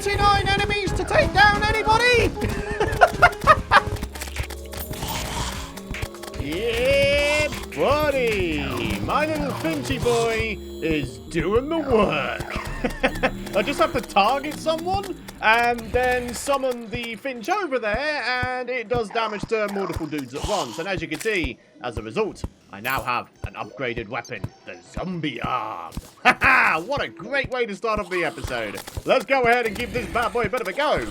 39 enemies to take down anybody? Yeah, buddy. My little Finchy boy is doing the work. I just have to target someone and then summon the Finch over there, and it does damage to multiple dudes at once. And as you can see, as a result, I now have an upgraded weapon, the zombie arm. Haha, what a great way to start off the episode. Let's go ahead and give this bad boy a bit of a go.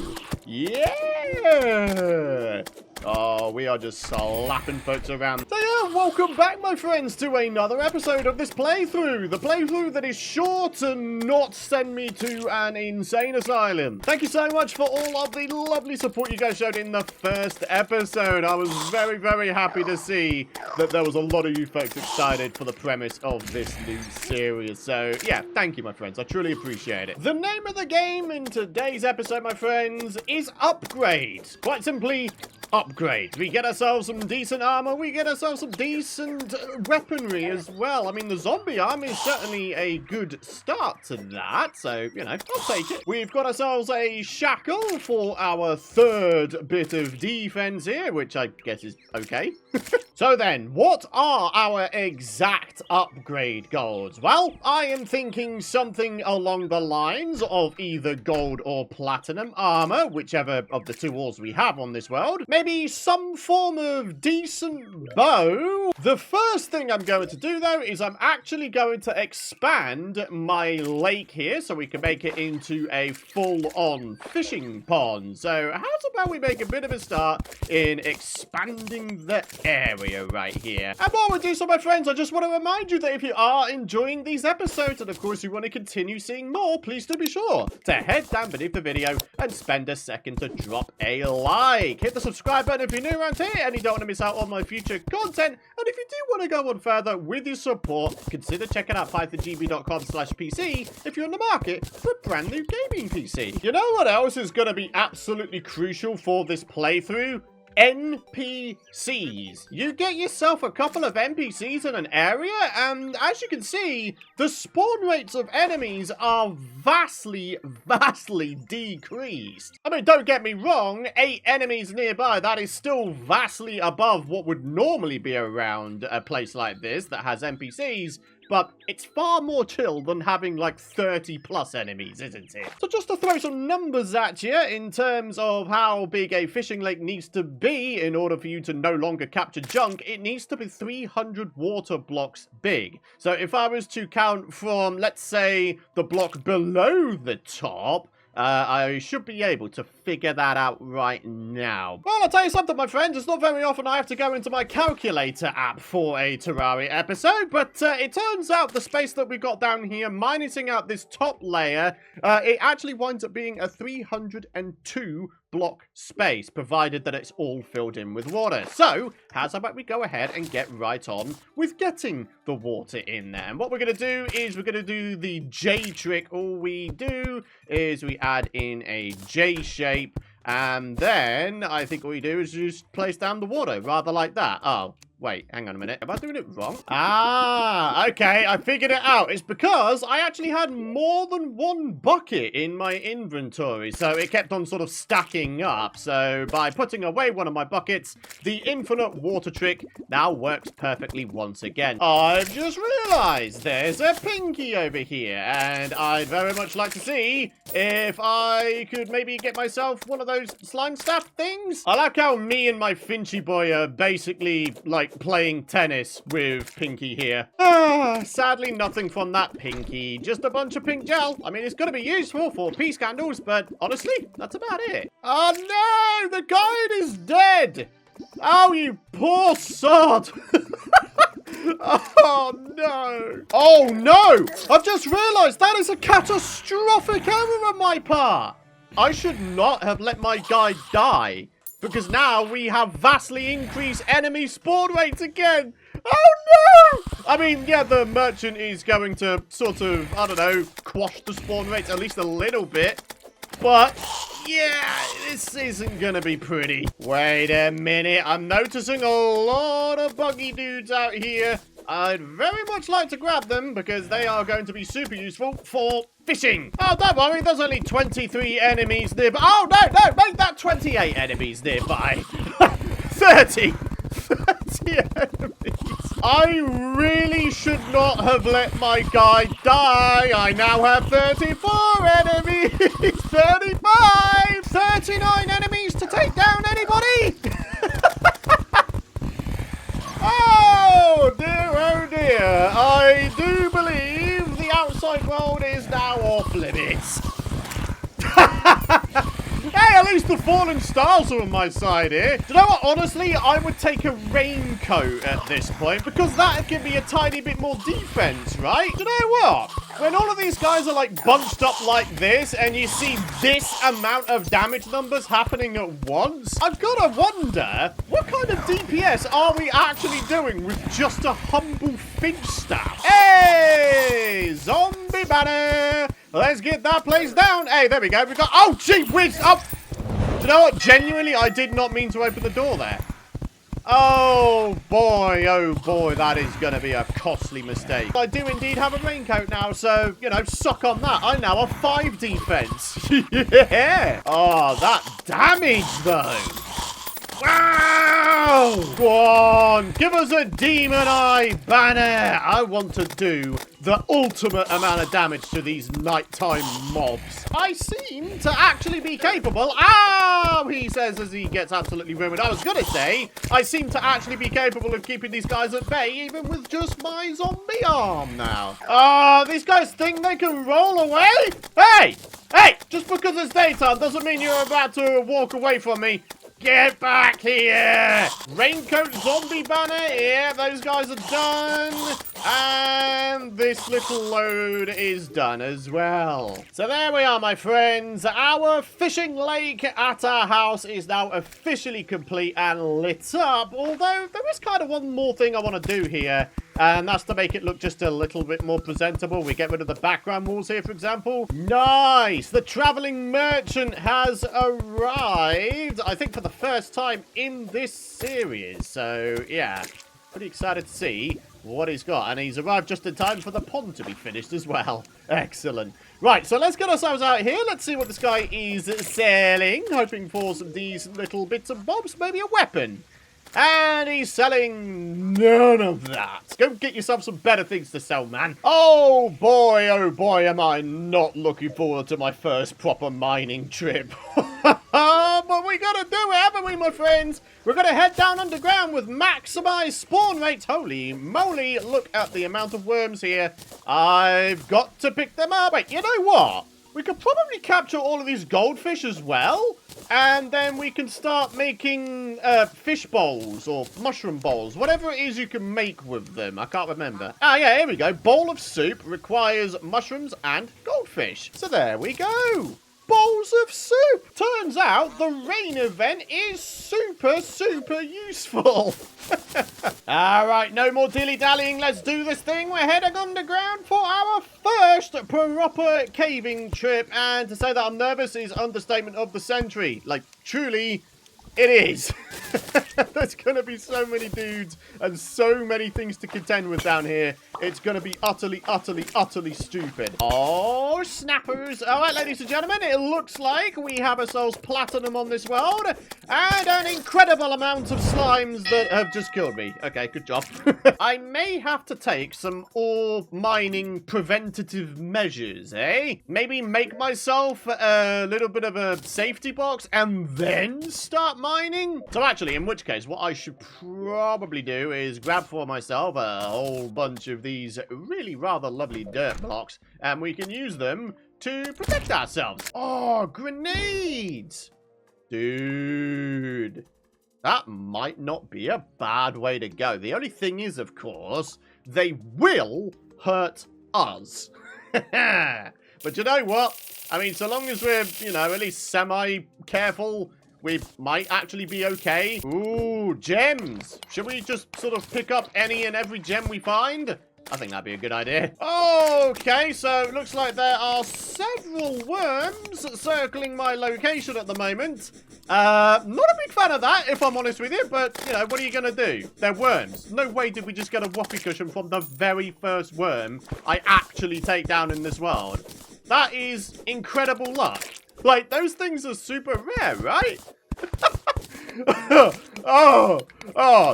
Yeah. Oh, we are just slapping folks around. So yeah, welcome back, my friends, to another episode of this playthrough. The playthrough that is sure to not send me to an insane asylum. Thank you so much for all of the lovely support you guys showed in the first episode. I was very, very happy to see that there was a lot of you folks excited for the premise of this new series. So yeah, thank you, my friends. I truly appreciate it. The name of the game in today's episode, my friends, is Upgrade. Quite simply, upgrade. We get ourselves some decent armor. We get ourselves some decent weaponry as well. I mean, the zombie arm is certainly a good start to that. So, you know, I'll take it. We've got ourselves a shackle for our third bit of defense here, which I guess is okay. So then, what are our exact upgrade goals? Well, I am thinking something along the lines of either gold or platinum armor, whichever of the two ores we have on this world. Maybe some form of decent bow. The first thing I'm going to do, though, is I'm actually going to expand my lake here so we can make it into a full-on fishing pond. So how's about we make a bit of a start in expanding the area right here? And while we do so, my friends, I just want to remind you that if you are enjoying these episodes, and of course you want to continue seeing more, please do be sure to head down beneath the video and spend a second to drop a like. Hit the subscribe button if you're new around here and you don't want to miss out on my future content. And if you do want to go on further with your support, consider checking out pythongb.com/PC if you're in the market for a brand new gaming PC. You know what else is going to be absolutely crucial for this playthrough? NPCs. You get yourself a couple of NPCs in an area, and as you can see, the spawn rates of enemies are vastly decreased. I mean, don't get me wrong, 8 enemies nearby, that is still vastly above what would normally be around a place like this that has NPCs, but it's far more chill than having like 30 plus enemies, isn't it? So just to throw some numbers at you in terms of how big a fishing lake needs to be in order for you to no longer capture junk, it needs to be 300 water blocks big. So if I was to count from, let's say, the block below the top, I should be able to figure that out right now. Well, I'll tell you something, my friends. It's not very often I have to go into my calculator app for a Terraria episode, but it turns out the space that we got down here, minusing out this top layer, it actually winds up being a 302 block space, provided that it's all filled in with water. So, how's about we go ahead and get right on with getting the water in there? And what we're going to do is we're going to do the J trick. All we do is we add in a J shape, and then I think all we do is just place down the water, rather like that. Oh, wait, hang on a minute. Am I doing it wrong? Ah, okay, I figured it out. It's because I actually had more than one bucket in my inventory, so it kept on sort of stacking up. So by putting away one of my buckets, the infinite water trick now works perfectly once again. I've just realized there's a Pinky over here, and I'd very much like to see if I could maybe get myself one of those slime staff things. I like how me and my Finchy boy are basically like playing tennis with Pinky here. Sadly nothing from that Pinky, just a bunch of pink gel. I mean, it's gonna be useful for peace candles, but honestly, that's about it. Oh no, the guide is dead. Oh, you poor sod. Oh no. Oh no, I've just realized that is a catastrophic error on my part. I should not have let my guide die, because now we have vastly increased enemy spawn rates again. Oh no! I mean, yeah, the merchant is going to sort of, I don't know, quash the spawn rates at least a little bit. But, yeah, this isn't going to be pretty. Wait a minute, I'm noticing a lot of buggy dudes out here. I'd very much like to grab them because they are going to be super useful for fishing. Oh, don't worry, there's only 23 enemies nearby. Oh, no, make that 28 enemies nearby. 30 enemies. I really should not have let my guy die. I now have 34 enemies. 35. 39 enemies to take down anybody. Oh dear. I do believe the outside world is now off limits. Hey, at least the fallen stars are on my side here. Do you know what? Honestly, I would take a raincoat at this point because that can be a tiny bit more defense, right? Do you know what? When all of these guys are like bunched up like this and you see this amount of damage numbers happening at once, I've got to wonder, what kind of DPS are we actually doing with just a humble finch staff? Hey, zombie banner. Let's get that place down. Hey, there we go. We got... Oh, gee whiz. Oh. Do you know what? Genuinely, I did not mean to open the door there. Oh, boy, that is going to be a costly mistake. I do indeed have a raincoat now, so, you know, suck on that. I now have 5 defense. Yeah. Oh, that damage, though. Wow! Go on, give us a demon eye banner. I want to do the ultimate amount of damage to these nighttime mobs. I seem to actually be capable. Ow! He says as he gets absolutely ruined. I was going to say, I seem to actually be capable of keeping these guys at bay, even with just my zombie arm now. These guys think they can roll away? Hey! Just because it's daytime doesn't mean you're about to walk away from me. Get back here! Raincoat zombie banner. Yeah, those guys are done. And this little load is done as well. So there we are, my friends. Our fishing lake at our house is now officially complete and lit up. Although there is kind of one more thing I want to do here. And that's to make it look just a little bit more presentable. We get rid of the background walls here, for example. Nice! The traveling merchant has arrived, I think for the first time in this series. So, yeah, pretty excited to see what he's got. And he's arrived just in time for the pond to be finished as well. Excellent. Right, so let's get ourselves out here. Let's see what this guy is selling. Hoping for some decent little bits and bobs. Maybe a weapon. And he's selling none of that. Go get yourself some better things to sell, man. Oh boy, am I not looking forward to my first proper mining trip. But we gotta do it, haven't we, my friends? We're gonna head down underground with maximized spawn rates. Holy moly, look at the amount of worms here. I've got to pick them up. Wait, you know what? We could probably capture all of these goldfish as well. And then we can start making fish bowls or mushroom bowls. Whatever it is you can make with them. I can't remember. Ah, yeah, here we go. Bowl of soup requires mushrooms and goldfish. So there we go. Bowls of soup. Turns out the rain event is super useful. All right, no more dilly-dallying. Let's do this thing. We're heading underground for our first proper caving trip. And to say that I'm nervous is understatement of the century. Like, truly, it is. There's going to be so many dudes and so many things to contend with down here. It's going to be utterly stupid. Oh, snappers. All right, ladies and gentlemen, it looks like we have ourselves platinum on this world and an incredible amount of slimes that have just killed me. Okay, good job. I may have to take some ore mining preventative measures, eh? Maybe make myself a little bit of a safety box and then start mining? So actually, in which case, what I should probably do is grab for myself a whole bunch of these really rather lovely dirt blocks, and we can use them to protect ourselves. Oh, grenades! Dude, that might not be a bad way to go. The only thing is, of course, they will hurt us. But you know what? I mean, so long as we're, you know, at least semi-careful, we might actually be okay. Ooh, gems. Should we just sort of pick up any and every gem we find? I think that'd be a good idea. Okay, so it looks like there are several worms circling my location at the moment. Not a big fan of that, if I'm honest with you, but, you know, what are you going to do? They're worms. No way did we just get a whoopee cushion from the very first worm I actually take down in this world. That is incredible luck. Like, those things are super rare, right? Oh,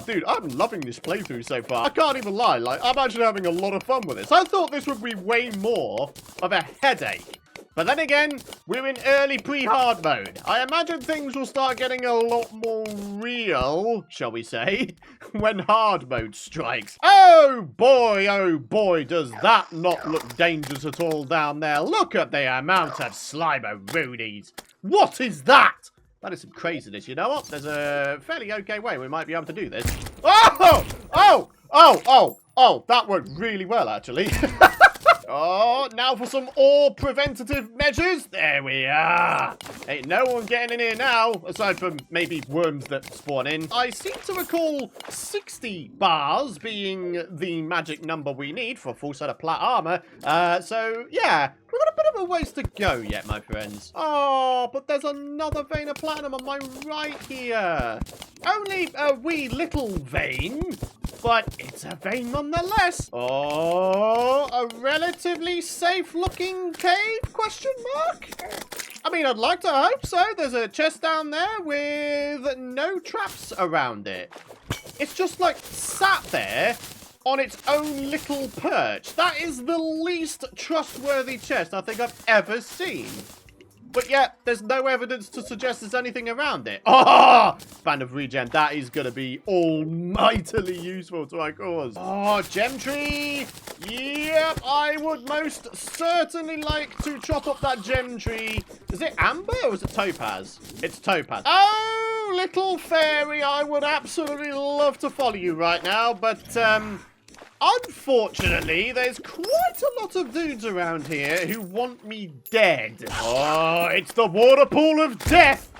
dude, I'm loving this playthrough so far. I can't even lie, like, I'm actually having a lot of fun with this. I thought this would be way more of a headache. But then again, we're in early pre-hard mode. I imagine things will start getting a lot more real, shall we say, when hard mode strikes. Oh boy, does that not look dangerous at all down there. Look at the amount of Slimer-roonies. What is that? That is some craziness. You know what? There's a fairly okay way we might be able to do this. Oh, that worked really well, actually. Oh, now for some ore preventative measures. There we are. Ain't no one getting in here now, aside from maybe worms that spawn in. I seem to recall 60 bars being the magic number we need for a full set of plat armor. So, yeah, we've got a bit of a ways to go yet, my friends. Oh, but there's another vein of platinum on my right here. Only a wee little vein, but it's a vein nonetheless. Oh, a relatively safe-looking cave, question mark? I mean, I'd like to hope so. There's a chest down there with no traps around it. It's just, like, sat there on its own little perch. That is the least trustworthy chest I think I've ever seen. But yeah, there's no evidence to suggest there's anything around it. Oh, Band of Regen, that is going to be almightily useful to our cause. Oh, gem tree. Yep, I would most certainly like to chop up that gem tree. Is it amber or is it topaz? It's topaz. Oh, little fairy, I would absolutely love to follow you right now, but unfortunately, there's quite a lot of dudes around here who want me dead. Oh, it's the water pool of death.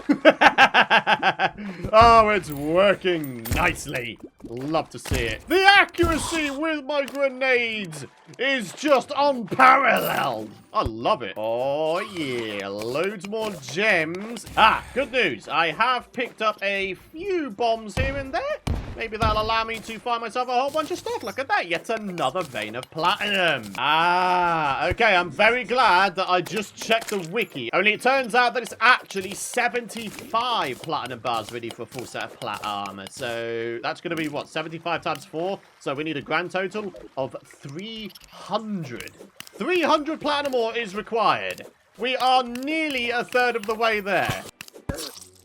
Oh, it's working nicely. Love to see it. The accuracy with my grenades is just unparalleled. I love it. Oh, yeah. Loads more gems. Ah, good news. I have picked up a few bombs here and there. Maybe that'll allow me to find myself a whole bunch of stuff. Look at that. Yet another vein of platinum. Ah, okay. I'm very glad that I just checked the wiki. Only it turns out that it's actually 75 platinum bars ready for a full set of plat armor. So that's going to be, what, 75 times 4? So we need a grand total of 300. 300 platinum ore is required. We are nearly a third of the way there.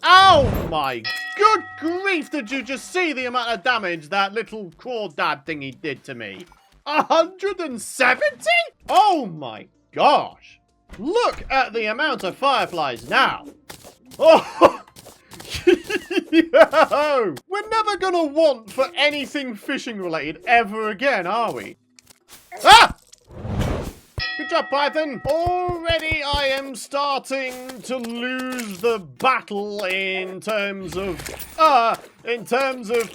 Oh my good grief, did you just see the amount of damage that little crawdad thingy did to me? 170? Oh my gosh. Look at the amount of fireflies now. Oh, yo. We're never gonna want for anything fishing related ever again, are we? Ah! Good job, Python. Already I am starting to lose the battle in terms of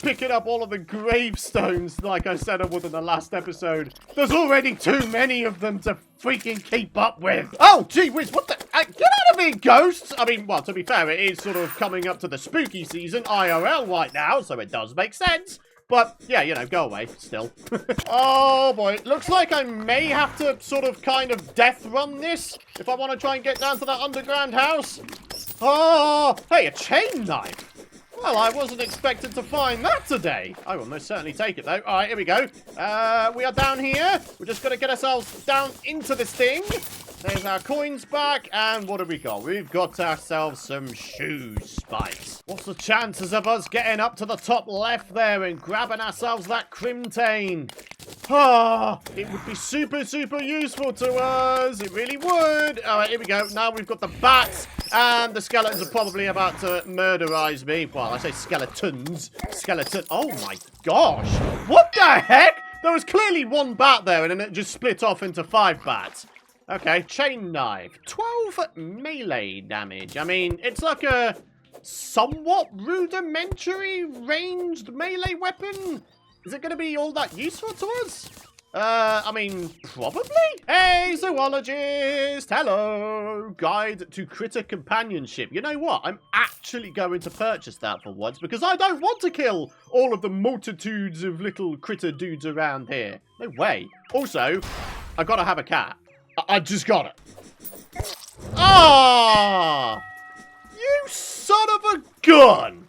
picking up all of the gravestones like I said I would in the last episode. There's already too many of them to freaking keep up with. Oh, gee whiz, what the? Get out of here, ghosts! I mean, well, to be fair, it is sort of coming up to the spooky season IRL right now, so it does make sense. But, yeah, you know, go away, still. Oh, boy. Looks like I may have to sort of kind of death run this if I want to try and get down to that underground house. Oh, hey, a chain knife. Well, I wasn't expected to find that today. I will most certainly take it, though. All right, here we go. We are down here. We're just going to get ourselves down into this thing. There's our coins back, and what have we got? We've got ourselves some shoe spikes. What's the chances of us getting up to the top left there and grabbing ourselves that crimtane? Ah, it would be super, super useful to us. It really would. All right, here we go. Now we've got the bats, and the skeletons are probably about to murderize me. Well, I say skeletons. Skeleton. Oh, my gosh. What the heck? There was clearly one bat there, and then it just split off into 5 bats. Okay, chain knife. 12 melee damage. I mean, it's like a somewhat rudimentary ranged melee weapon. Is it going to be all that useful to us? I mean, probably? Hey, zoologist! Hello! Guide to critter companionship. You know what? I'm actually going to purchase that for once because I don't want to kill all of the multitudes of little critter dudes around here. No way. Also, I gotta have a cat. I just got it. Ah! You son of a gun!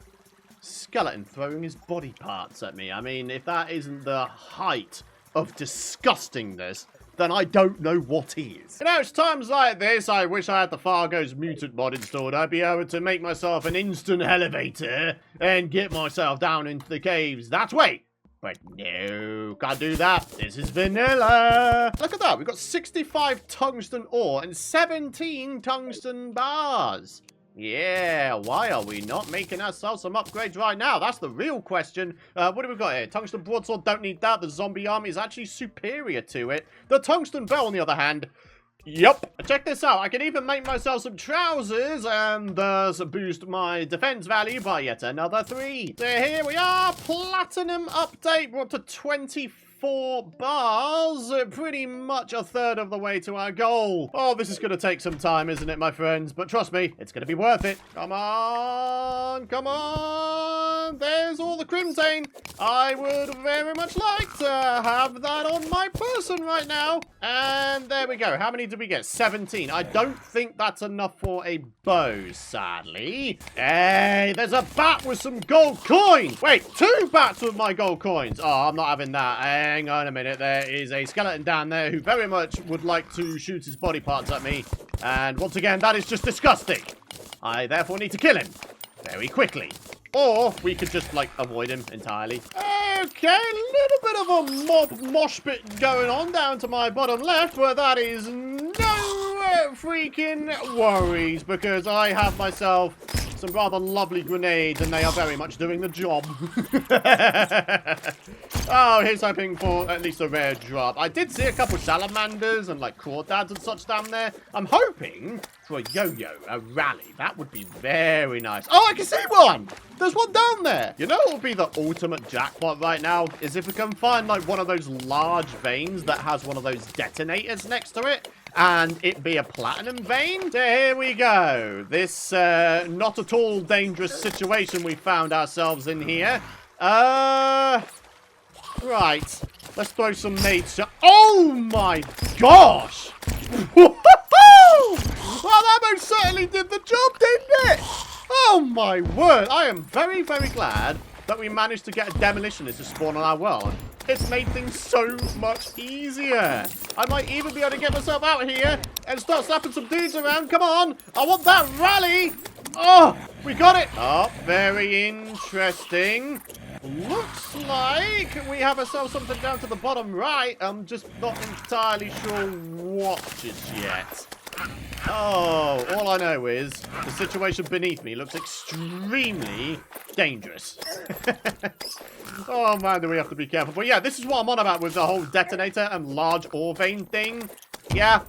Skeleton throwing his body parts at me. I mean, if that isn't the height of disgustingness, then I don't know what is. You know, it's times like this I wish I had the Fargo's mutant mod installed. I'd be able to make myself an instant elevator and get myself down into the caves that way. But no, can't do that. This is vanilla. Look at that. We've got 65 tungsten ore and 17 tungsten bars. Yeah, why are we not making ourselves some upgrades right now? That's the real question. What do we got here? Tungsten broadsword, don't need that. The zombie army is actually superior to it. The tungsten bell, on the other hand, yep. Check this out. I can even make myself some trousers and thus boost my defense value by yet another 3. So here we are. Platinum update. We're up to 24 bars. Pretty much a third of the way to our goal. Oh, this is going to take some time, isn't it, my friends? But trust me, it's going to be worth it. Come on. Come on. There's all the crimson. I would very much like to have that on my person right now. And there we go. How many did we get? 17. I don't think that's enough for a bow, sadly. Hey, there's a bat with some gold coins. Wait, 2 bats with my gold coins. Oh, I'm not having that. Hang on a minute. There is a skeleton down there who very much would like to shoot his body parts at me. And once again, that is just disgusting. I therefore need to kill him very quickly. Or we could just, like, avoid him entirely. Okay, a little bit of a mosh pit going on down to my bottom left, but that is no freaking worries because I have myself some rather lovely grenades and they are very much doing the job. Oh, here's hoping for at least a rare drop. I did see a couple salamanders and like crawdads and such down there. I'm hoping for a yo-yo, a rally. That would be very nice. Oh, I can see one! There's one down there! You know what would be the ultimate jackpot right now? Is if we can find like one of those large veins that has one of those detonators next to it. And it be a platinum vein. So here we go. This not at all dangerous situation we found ourselves in here. Right. Let's throw some nades. Oh my gosh! Well, that most certainly did the job, didn't it? Oh my word! I am very, very glad that we managed to get a demolitionist to spawn on our world. It's made things so much easier. I might even be able to get myself out here and start slapping some dudes around. Come on. I want that rally. Oh, we got it. Oh, very interesting. Looks like we have ourselves something down to the bottom right. I'm just not entirely sure what just yet. Oh, all I know is the situation beneath me looks extremely dangerous. Oh, man, do we have to be careful. But yeah, this is what I'm on about with the whole detonator and large ore vein thing. Yeah,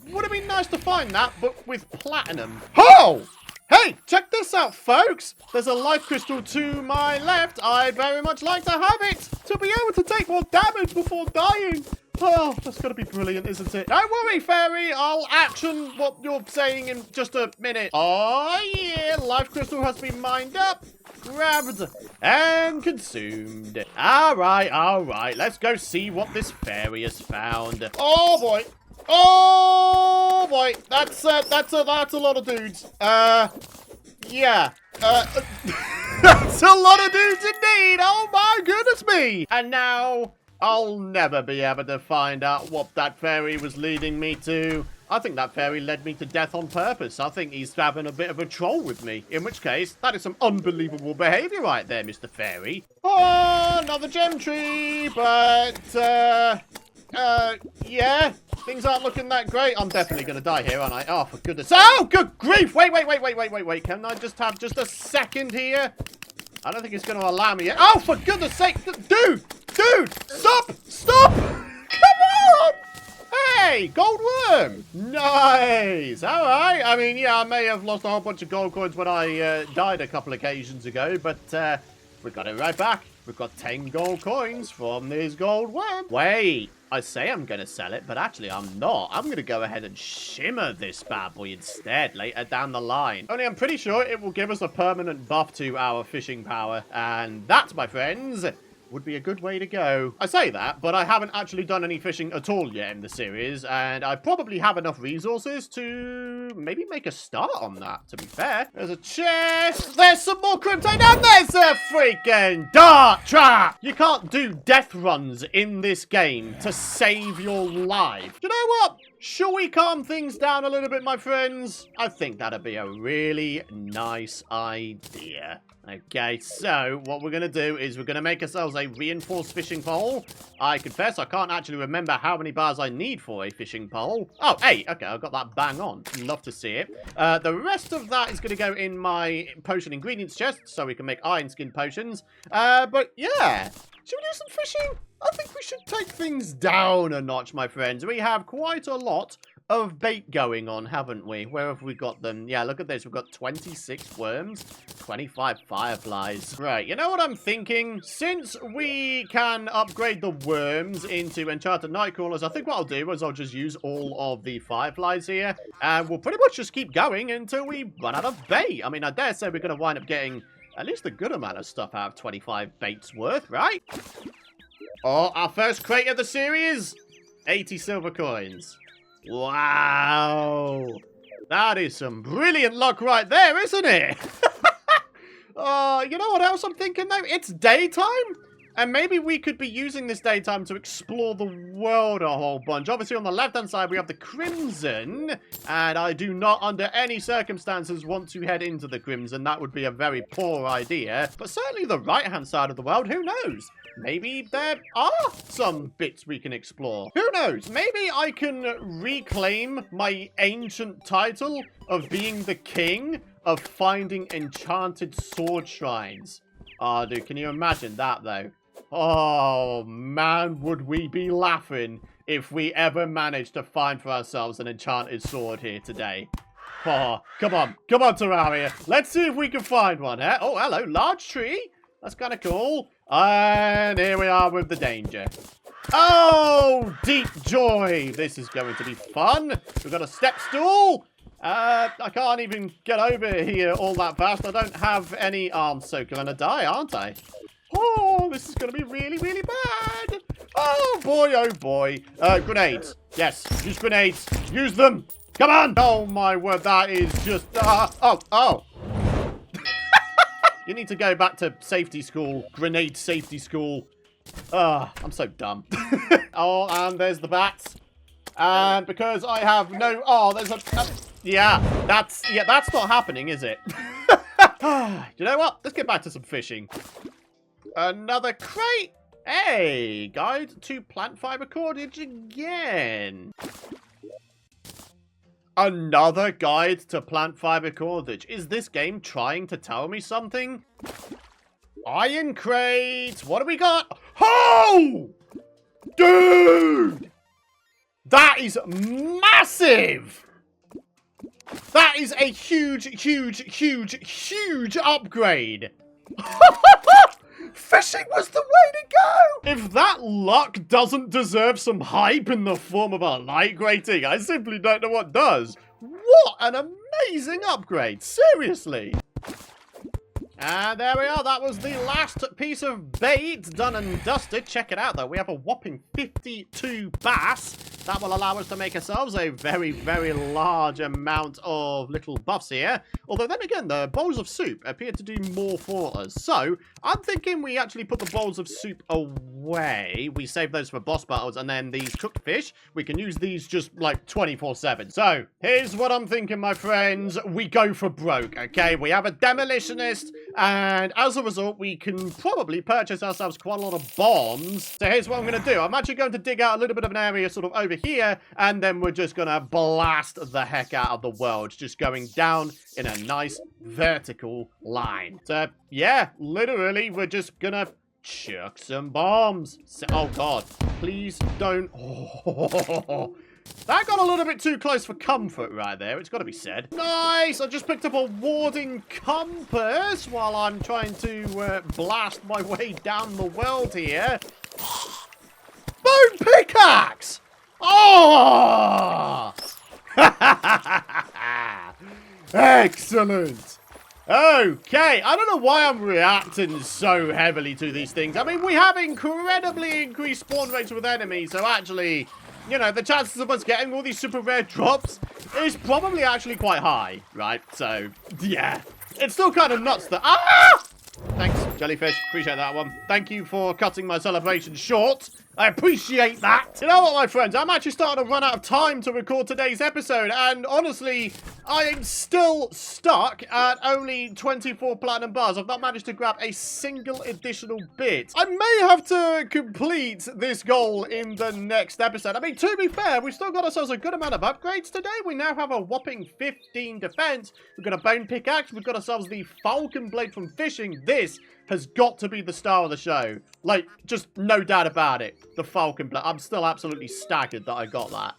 would have been nice to find that, but with platinum. Oh! Hey, check this out, folks. There's a life crystal to my left. I'd very much like to have it to be able to take more damage before dying. Oh, that's going to be brilliant, isn't it? Don't worry, Fairy. I'll action what you're saying in just a minute. Oh, yeah. Life crystal has been mined up, grabbed, and consumed. All right. Let's go see what this fairy has found. Oh, boy. Oh, boy. That's a lot of dudes. Yeah. That's a lot of dudes indeed. Oh, my goodness me. And now I'll never be able to find out what that fairy was leading me to. I think that fairy led me to death on purpose. I think he's having a bit of a troll with me. In which case, that is some unbelievable behavior right there, Mr. Fairy. Oh, another gem tree, but, yeah. Things aren't looking that great. I'm definitely going to die here, aren't I? Oh, for goodness. Oh, good grief. Wait. Can I just have just a second here? I don't think it's going to allow me yet. Oh, for goodness sake. Dude, stop. Come on. Hey, gold worm. Nice. All right. I mean, yeah, I may have lost a whole bunch of gold coins when I died a couple occasions ago, but we got it right back. We've got 10 gold coins from these gold worms. Wait, I say I'm going to sell it, but actually I'm not. I'm going to go ahead and shimmer this bad boy instead later down the line. Only I'm pretty sure it will give us a permanent buff to our fishing power. And that, my friends, would be a good way to go. I say that, but I haven't actually done any fishing at all yet in the series, and I probably have enough resources to maybe make a start on that, to be fair. There's a chest, there's some more kryptonite, and there's a freaking dart trap! You can't do death runs in this game to save your life. Do you know what? Shall we calm things down a little bit, my friends? I think that'd be a really nice idea. Okay, so what we're going to do is we're going to make ourselves a reinforced fishing pole. I confess I can't actually remember how many bars I need for a fishing pole. Oh, 8. Okay, I got that bang on. Love to see it. The rest of that is going to go in my potion ingredients chest so we can make iron skin potions. But yeah, should we do some fishing? I think we should take things down a notch, my friends. We have quite a lot of bait going on, haven't we? Where have we got them? Yeah, look at this. We've got 26 worms, 25 fireflies. Right, you know what I'm thinking? Since we can upgrade the worms into enchanted nightcrawlers, I think what I'll do is I'll just use all of the fireflies here, and we'll pretty much just keep going until we run out of bait. I mean, I dare say we're going to wind up getting at least a good amount of stuff out of 25 baits worth, right? Oh, our first crate of the series, 80 silver coins. Wow, that is some brilliant luck right there, isn't it? You know what else I'm thinking, though? It's daytime, and maybe we could be using this daytime to explore the world a whole bunch. Obviously, on the left-hand side, we have the Crimson, and I do not, under any circumstances, want to head into the Crimson. That would be a very poor idea. But certainly the right-hand side of the world, who knows? Maybe there are some bits we can explore. Who knows? Maybe I can reclaim my ancient title of being the king of finding enchanted sword shrines. Oh, dude, can you imagine that, though? Oh, man, would we be laughing if we ever managed to find for ourselves an enchanted sword here today. Oh, come on, Terraria. Let's see if we can find one, eh? Oh, hello, large tree. That's kind of cool. And here we are with the danger. Oh, deep joy. This is going to be fun. We've got a step stool. I can't even get over here all that fast. I don't have any arms, so I'm going to die, aren't I? Oh, this is going to be really, really bad. Oh, boy. Grenades. Yes, use grenades. Use them. Come on. Oh, my word. That is just... Oh. You need to go back to safety school. Grenade safety school. I'm so dumb. Oh, and there's the bats. And because I have no... Oh, there's a... Yeah, that's not happening, is it? You know what? Let's get back to some fishing. Another crate. Hey, guide to plant fiber cordage again. Another guide to plant fiber cordage. Is this game trying to tell me something? Iron crates. What do we got? Oh! Dude! That is massive! That is a huge upgrade. Fishing was the way to go! If that luck doesn't deserve some hype in the form of a light grating, I simply don't know what does. What an amazing upgrade, seriously. And there we are, that was the last piece of bait done and dusted. Check it out though, we have a whopping 52 bass. That will allow us to make ourselves a very, very large amount of little buffs here. Although then again, the bowls of soup appear to do more for us. So, I'm thinking we actually put the bowls of soup away. We save those for boss battles, and then these cooked fish, we can use these just like 24/7. So, here's what I'm thinking, my friends. We go for broke, okay? We have a demolitionist, and as a result, we can probably purchase ourselves quite a lot of bombs. So here's what I'm going to do. I'm actually going to dig out a little bit of an area sort of over here, and then we're just going to blast the heck out of the world, just going down in a nice vertical line. So, yeah, literally, we're just going to chuck some bombs. So, oh, God, please don't. Oh, That got a little bit too close for comfort right there. It's got to be said. Nice. I just picked up a warding compass while I'm trying to blast my way down the world here. Bone pickaxe! Oh! Excellent. Okay, I don't know why I'm reacting so heavily to these things. I mean, we have incredibly increased spawn rates with enemies, so actually, you know, the chances of us getting all these super rare drops is probably actually quite high, right? So, yeah. It's still kind of nuts that... Ah! Thanks, jellyfish. Appreciate that one. Thank you for cutting my celebration short. I appreciate that. You know what, my friends? I'm actually starting to run out of time to record today's episode, and honestly, I am still stuck at only 24 platinum bars. I've not managed to grab a single additional bit. I may have to complete this goal in the next episode. I mean, to be fair, we've still got ourselves a good amount of upgrades today. We now have a whopping 15 defense. We've got a bone pickaxe. We've got ourselves the falcon blade from fishing. This has got to be the star of the show. Like, just no doubt about it. The falcon blade. I'm still absolutely staggered that I got that.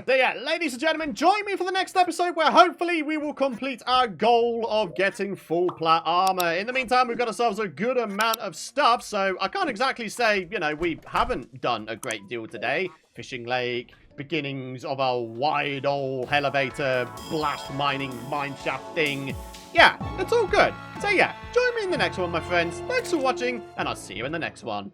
So yeah, ladies and gentlemen, join me for the next episode where hopefully we will complete our goal of getting full plat armor. In the meantime, we've got ourselves a good amount of stuff, so I can't exactly say, you know, we haven't done a great deal today. Fishing lake, beginnings of a wide old elevator, blast mining mine shaft thing. Yeah, it's all good. So yeah, join me in the next one, my friends. Thanks for watching, and I'll see you in the next one.